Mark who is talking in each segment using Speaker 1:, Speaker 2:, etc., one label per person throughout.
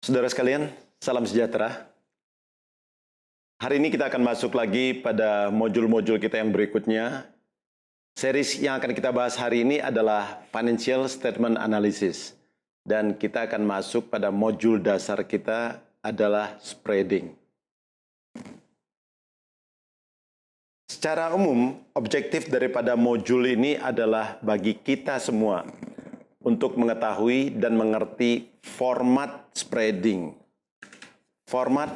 Speaker 1: Saudara sekalian, salam sejahtera. Hari ini kita akan masuk lagi pada modul-modul kita yang berikutnya. Series yang akan kita bahas hari ini adalah Financial Statement Analysis. Dan kita akan masuk pada modul dasar kita adalah spreading. Secara umum, objektif daripada modul ini adalah bagi kita semua untuk mengetahui dan mengerti format spreading. Format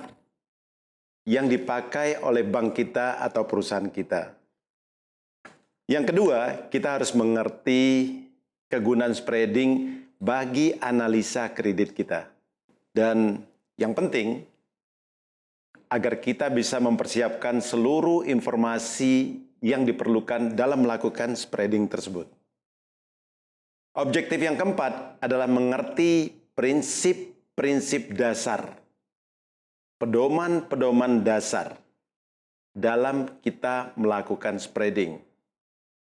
Speaker 1: yang dipakai oleh bank kita atau perusahaan kita. Yang kedua, kita harus mengerti kegunaan spreading bagi analisa kredit kita. Dan yang penting, agar kita bisa mempersiapkan seluruh informasi yang diperlukan dalam melakukan spreading tersebut. Objektif yang keempat adalah mengerti prinsip-prinsip dasar, pedoman-pedoman dasar dalam kita melakukan spreading.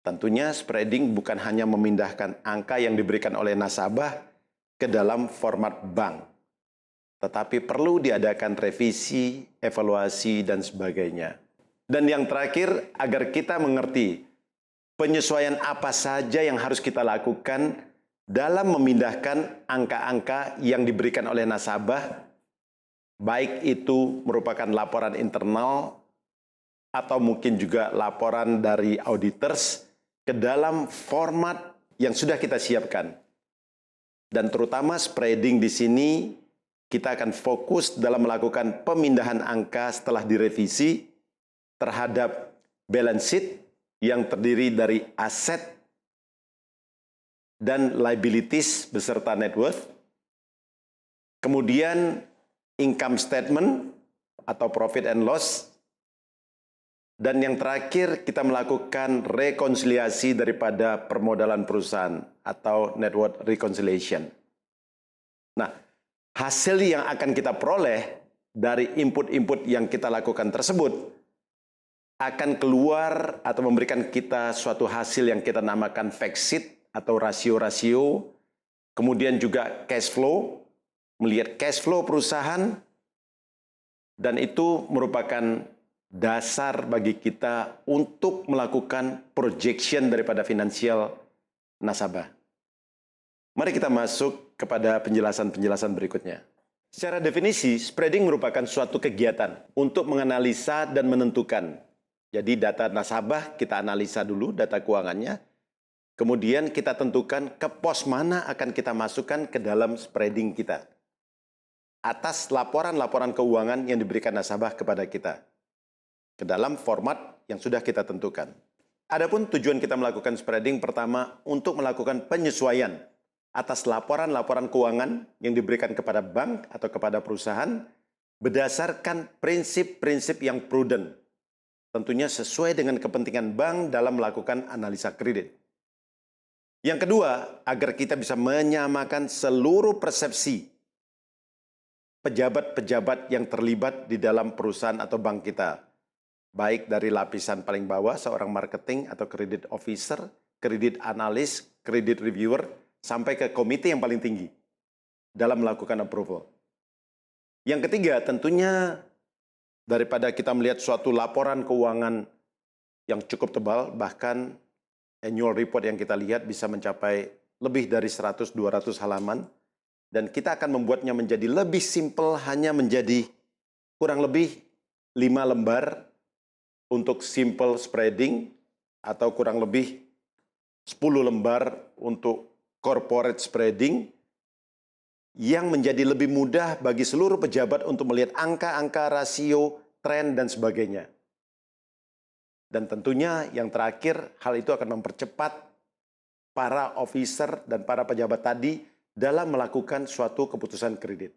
Speaker 1: Tentunya spreading bukan hanya memindahkan angka yang diberikan oleh nasabah ke dalam format bank, tetapi perlu diadakan revisi, evaluasi, dan sebagainya. Dan yang terakhir, agar kita mengerti penyesuaian apa saja yang harus kita lakukan dalam memindahkan angka-angka yang diberikan oleh nasabah, baik itu merupakan laporan internal atau mungkin juga laporan dari auditors ke dalam format yang sudah kita siapkan. Dan terutama spreading di sini kita akan fokus dalam melakukan pemindahan angka setelah direvisi terhadap balance sheet yang terdiri dari aset dan liabilities beserta net worth. Kemudian income statement atau profit and loss. Dan yang terakhir kita melakukan rekonsiliasi daripada permodalan perusahaan atau net worth reconciliation. Nah, hasil yang akan kita peroleh dari input-input yang kita lakukan tersebut akan keluar atau memberikan kita suatu hasil yang kita namakan fact sheet atau rasio-rasio, kemudian juga cash flow, melihat cash flow perusahaan, dan itu merupakan dasar bagi kita untuk melakukan projection daripada finansial nasabah. Mari kita masuk kepada penjelasan-penjelasan berikutnya. Secara definisi, spreading merupakan suatu kegiatan untuk menganalisa dan menentukan. Jadi data nasabah kita analisa dulu, data keuangannya. Kemudian kita tentukan ke pos mana akan kita masukkan ke dalam spreading kita. Atas laporan-laporan keuangan yang diberikan nasabah kepada kita. Ke dalam format yang sudah kita tentukan. Adapun tujuan kita melakukan spreading pertama untuk melakukan penyesuaian atas laporan-laporan keuangan yang diberikan kepada bank atau kepada perusahaan berdasarkan prinsip-prinsip yang prudent. Tentunya sesuai dengan kepentingan bank dalam melakukan analisa kredit. Yang kedua, agar kita bisa menyamakan seluruh persepsi pejabat-pejabat yang terlibat di dalam perusahaan atau bank kita. Baik dari lapisan paling bawah, seorang marketing atau credit officer, credit analyst, credit reviewer, sampai ke komite yang paling tinggi dalam melakukan approval. Yang ketiga, tentunya daripada kita melihat suatu laporan keuangan yang cukup tebal, bahkan annual report yang kita lihat bisa mencapai lebih dari 100-200 halaman, dan kita akan membuatnya menjadi lebih simple, hanya menjadi kurang lebih 5 lembar untuk simple spreading, atau kurang lebih 10 lembar untuk corporate spreading, yang menjadi lebih mudah bagi seluruh pejabat untuk melihat angka-angka, rasio, tren, dan sebagainya. Dan tentunya yang terakhir, hal itu akan mempercepat para officer dan para pejabat tadi dalam melakukan suatu keputusan kredit.